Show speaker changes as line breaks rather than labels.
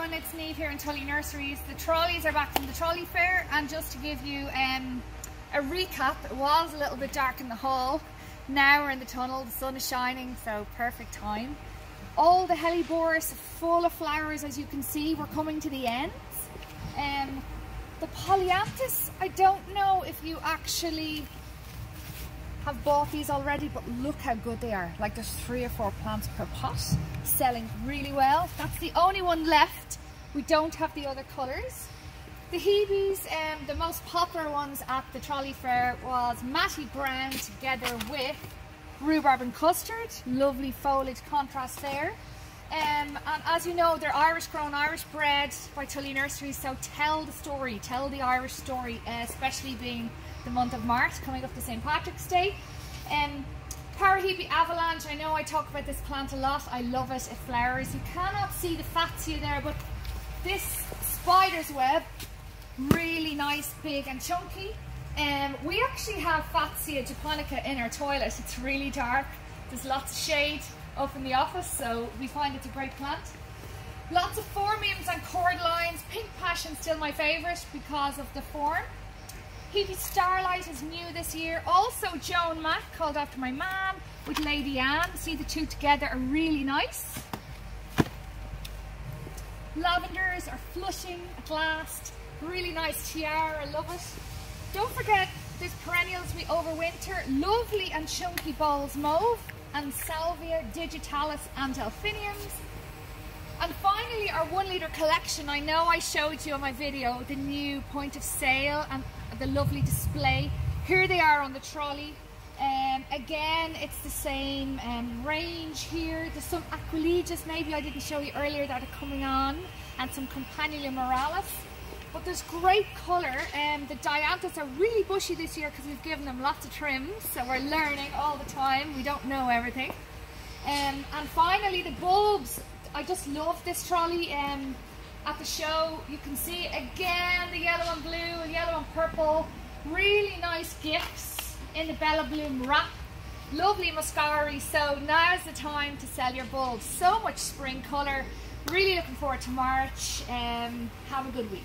everyone, it's Neve here in Trolley Nurseries. The trolleys are back from the trolley fair, and just to give you a recap, it was a little bit dark in the hall. Now we're in the tunnel, the sun is shining, so perfect time. All the hellebores full of flowers, as you can see. We're coming to the ends. The polyanthus, I don't know if you actually have bought these already, but look how good they are. Like, there's 3 or 4 plants per pot, selling really well. That's the only one left. We don't have the other colours. The Hebes, the most popular ones at the trolley fair was Matty Brown together with rhubarb and custard. Lovely foliage contrast there. And as you know, they're Irish grown, Irish bred by Trolley Nurseries, so tell the story, tell the Irish story, especially being the month of March, coming up to St. Patrick's Day. Parahebe avalanche, I know I talk about this plant a lot, I love it, it flowers. You cannot see the fatsia there, but this spider's web, really nice, big and chunky. We actually have fatsia japonica in our toilet. It's really dark, there's lots of shade up in the office, so we find it's a great plant. Lots of phormiums and cordylines. Pink passion still my favourite because of the form. Hebe Starlight is new this year. Also Joan Mac, called after my mum, with Lady Anne. See, the two together are really nice. Lavenders are flushing at last. Really nice tiara, I love it. Don't forget, there's perennials we overwinter. Lovely and chunky balls mauve and salvia digitalis and delphiniums. And finally, our 1 litre collection. I know I showed you on my video the new point of sale and the lovely display. Here they are on the trolley. Again, it's the same range here. There's some Aquilegias, maybe I didn't show you earlier, that are coming on, and some Campanula moralis. But there's great colour. The dianthus are really bushy this year because we've given them lots of trims, so we're learning all the time. We don't know everything. And finally, the bulbs. I just love this trolley. At the show, you can see again the yellow and blue, yellow and purple. Really nice gifts in the Bella Bloom wrap. Lovely muscari. So now's the time to sell your bulbs. So much spring colour. Really looking forward to March. Have a good week.